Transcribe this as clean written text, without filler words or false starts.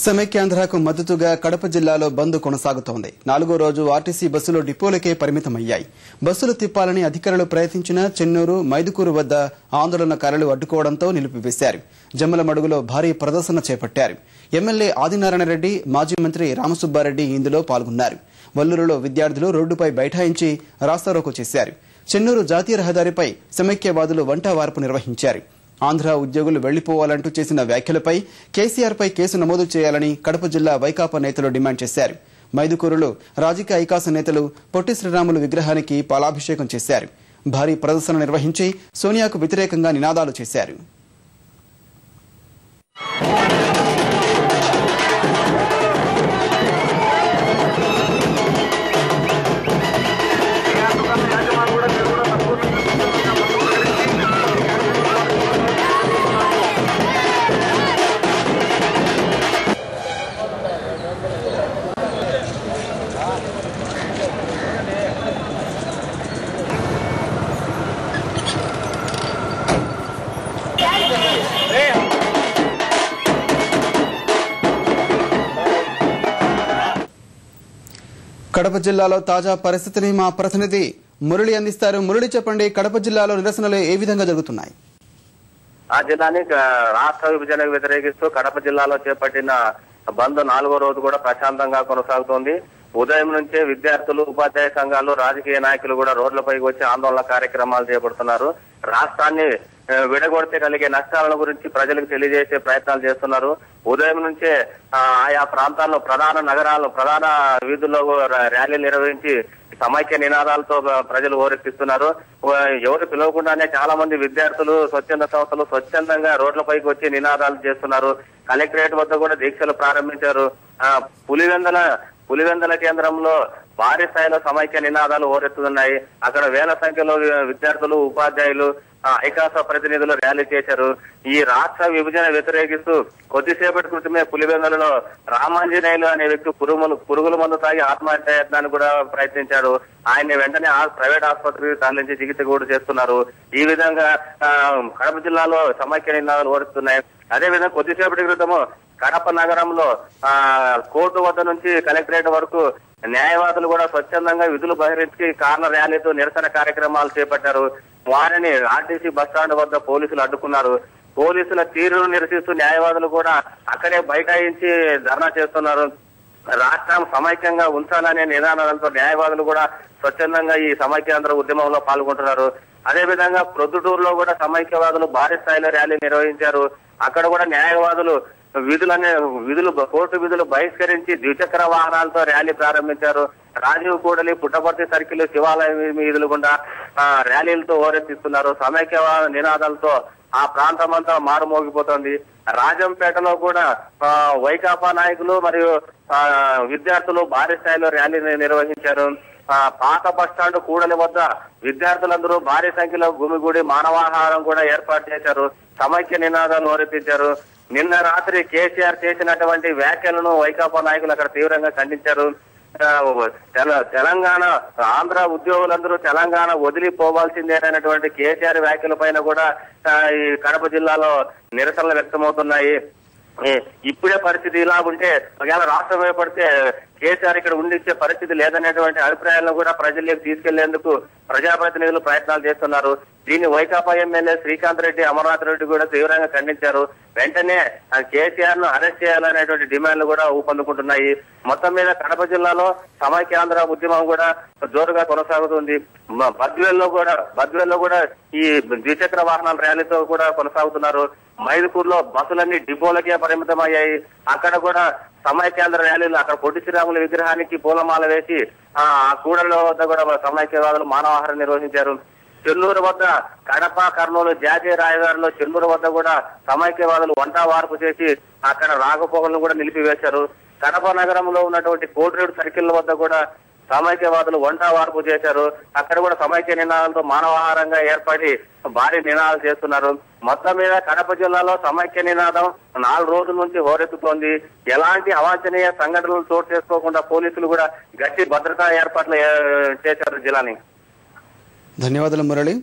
సమైక్యాంధ్రకు మద్దతుగా కడప జిల్లాలో బంద్ కొనసాగుతోంది. 4వ రోజు ఆర్టీసీ బస్సులు డిపోలకే పరిమితమయ్యాయి. బస్సులు తిప్పాలని అధికారులు ప్రయత్నించినా చెన్నూరు, మైదుకూరు వద్ద ఆందోళనకారులు అడ్డుకోవడంతో నిలిపివేశారు. జమ్మలమడుగులో భారీ ప్రదర్శన చేపట్టారు. ఎమ్మెల్యే ఆదినారాయణ రెడ్డి, మాజీ మంత్రి రామసుబ్బారెడ్డి ఇందులో పాల్గొన్నారు. వల్లూరులో విద్యార్థులు రోడ్డుపై బైఠాయించి రాస్తారోకో చేశారు. చెన్నూరు జాతీయ రహదారిపై సమైక్యవాదులు వంటవార్పు నిర్వహించారు. ఆంధ్ర ఉద్యోగులు వెళ్లిపోవాలంటూ చేసిన వ్యాఖ్యలపై కేసీఆర్పై కేసు నమోదు చేయాలని కడప జిల్లా వైకాపా నేతలు డిమాండ్ చేశారు. మైదుకూరులో రాజకీయ ఐకాస నేతలు పొట్టి శ్రీరాములు విగ్రహానికి పాలాభిషేకం చేశారు. భారీ ప్రదర్శన నిర్వహించి సోనియాకు వ్యతిరేకంగా నినాదాలు చేశారు. కడప జిల్లాలో తాజా పరిస్థితిని మా ప్రతినిధి మురళి అందిస్తారు. మురళి, చెప్పండి, కడప జిల్లాలో నిరసనలు ఏ విధంగా జరుగుతున్నాయి? ఆ జిల్లాని రాష్ట్ర విభజనకు వ్యతిరేకిస్తూ కడప జిల్లాలో చేపట్టిన బంద్ 4వ రోజు కూడా ప్రశాంతంగా కొనసాగుతోంది. ఉదయం నుంచే విద్యార్థులు, ఉపాధ్యాయ సంఘాలు, రాజకీయ నాయకులు కూడా రోడ్లపైకి వచ్చి ఆందోళన కార్యక్రమాలు చేపడుతున్నారు. రాష్ట్రాన్ని విడగొడితే కలిగే నష్టాల గురించి ప్రజలకు తెలియజేసే ప్రయత్నాలు చేస్తున్నారు. ఉదయం నుంచే ఆయా ప్రాంతాల్లో ప్రధాన వీధుల్లో ర్యాలీలు నిర్వహించి సమైక్య నినాదాలతో ప్రజలు ఓరెత్తిస్తున్నారు. ఎవరు పిలవకుండానే చాలా మంది విద్యార్థులు, స్వచ్ఛంద సంస్థలు స్వచ్ఛందంగా రోడ్లపైకి వచ్చి నినాదాలు చేస్తున్నారు. కలెక్టరేట్ వద్ద కూడా దీక్షలు ప్రారంభించారు. పులివెందల కేంద్రంలో భారీ స్థాయిలో సమైక్య నినాదాలు ఓరెత్తుతున్నాయి. అక్కడ వేల సంఖ్యలో విద్యార్థులు, ఉపాధ్యాయులు, ఐకాస ప్రతినిధులు ర్యాలీ చేశారు. ఈ రాష్ట్ర విభజన వ్యతిరేకిస్తూ కొద్దిసేపటి క్రితమే పులివెందులలో రామాంజనేయులు అనే వ్యక్తి పురుగుల మందు తాగి ఆత్మహత్య యత్నాన్ని కూడా ప్రయత్నించాడు. ఆయన్ని వెంటనే ప్రైవేట్ ఆసుపత్రికి తరలించి చికిత్స కూడా చేస్తున్నారు. ఈ విధంగా కడప జిల్లాలో సమైక్య నినాదాలు ఓరెత్తున్నాయి. అదేవిధంగా కొద్దిసేపటి క్రితము కడప నగరంలో కోర్టు వద్ద నుంచి కలెక్టరేట్ వరకు న్యాయవాదులు కూడా స్వచ్ఛందంగా విధులు బహిరించి కార్నర్ ర్యాలీతో నిరసన కార్యక్రమాలు చేపట్టారు. వారిని ఆర్టీసీ బస్టాండ్ వద్ద పోలీసులు అడ్డుకున్నారు. పోలీసుల తీరును నిరసిస్తూ న్యాయవాదులు కూడా అక్కడే బైఠాయించి ధర్నా చేస్తున్నారు. రాష్ట్రం సమైక్యంగా ఉంచాలనే నినాదాలతో న్యాయవాదులు కూడా స్వచ్ఛందంగా ఈ సమైక్యాంధ్ర ఉద్యమంలో పాల్గొంటున్నారు. అదేవిధంగా ప్రొద్దుటూరులో కూడా సమైక్యవాదులు భారీ స్థాయిలో ర్యాలీ నిర్వహించారు. అక్కడ కూడా న్యాయవాదులు కోర్టు విధులు బహిష్కరించి ద్విచక్ర వాహనాలతో ర్యాలీ ప్రారంభించారు. రాజీవ్ కూడలి, పుట్టపర్తి సర్కిల్, శివాలయం వీధులు గుండా ర్యాలీలతో ఓరెత్తిస్తున్నారు. సమైక్యవాద నినాదాలతో ఆ ప్రాంతం అంతా మారుమోగిపోతుంది. రాజంపేటలో కూడా వైకాపా నాయకులు మరియు విద్యార్థులు భారీ స్థాయిలో ర్యాలీ నిర్వహించారు. పాత బస్టాండ్ కూడలి వద్ద విద్యార్థులందరూ భారీ సంఖ్యలో గుమిగూడి మానవాహారం కూడా ఏర్పాటు చేశారు. సమైక్య నినాదాలు ఓరెత్తించారు. నిన్న రాత్రి కేసీఆర్ చేసినటువంటి వ్యాఖ్యలను వైకాపా నాయకులు అక్కడ తీవ్రంగా ఖండించారు. తెలంగాణ ఆంధ్ర ఉద్యోగులందరూ తెలంగాణ వదిలిపోవాల్సిందేనటువంటి కేసీఆర్ వ్యాఖ్యల పైన కూడా ఈ కడప జిల్లాలో నిరసనలు వ్యక్తమవుతున్నాయి. ఇప్పుడే పరిస్థితి ఇలా ఉంటే ఒకవేళ రాష్ట్రం ఏర్పడితే కేసీఆర్ ఇక్కడ ఉండిచ్చే పరిస్థితి లేదనేటువంటి అభిప్రాయాలను కూడా ప్రజల్లోకి తీసుకెళ్లేందుకు ప్రజాప్రతినిధులు ప్రయత్నాలు చేస్తున్నారు. దీన్ని వైకాపా ఎమ్మెల్యే శ్రీకాంత్ రెడ్డి, అమర్నాథ్ రెడ్డి కూడా తీవ్రంగా ఖండించారు. వెంటనే కేసీఆర్ ను అరెస్ట్ చేయాలనేటువంటి డిమాండ్లు కూడా ఊపందుకుంటున్నాయి. మొత్తం మీద కడప జిల్లాలో సమైక్యాంధ్ర ఉద్యమం కూడా జోరుగా కొనసాగుతుంది. బద్వేల్లో కూడా ఈ ద్విచక్ర వాహనాల ర్యాలీతో కూడా కొనసాగుతున్నారు. మైదుకూరులో బస్సులన్నీ డిపోలకే పరిమితమయ్యాయి. అక్కడ కూడా సమైక్యాంధ్ర ర్యాలీలు, అక్కడ పొట్టి శ్రీరాముల విగ్రహానికి పూలమాల వేసి ఆ కూడల వద్ద కూడా సమైక్యవాదులు మానవాహారం నిర్వహించారు. చెన్నూరు వద్ద కడప, కర్నూలు జాతీయ రాజధానిలో చెన్నూరు వద్ద కూడా సమైక్యవాదులు వంటవార్పు చేసి అక్కడ రాకపోకలను కూడా నిలిపివేశారు. కడప నగరంలో ఉన్నటువంటి కోటిరేడు సర్కిల్ వద్ద కూడా సమైక్యవాదులు వంటవార్పు చేశారు. అక్కడ కూడా సమైక్య నినాదాలతో మానవాహారంగా ఏర్పడి భారీ నినాదాలు చేస్తున్నారు. మొత్తం మీద కడప జిల్లాలో సమైక్య నినాదం 4 రోజుల నుంచి హోరెత్తుతోంది. ఎలాంటి అవాంఛనీయ సంఘటనలు చోటు చేసుకోకుండా పోలీసులు కూడా గట్టి భద్రతా ఏర్పాట్లు చేశారు జిల్లాని. ధన్యవాదాలు మురళి.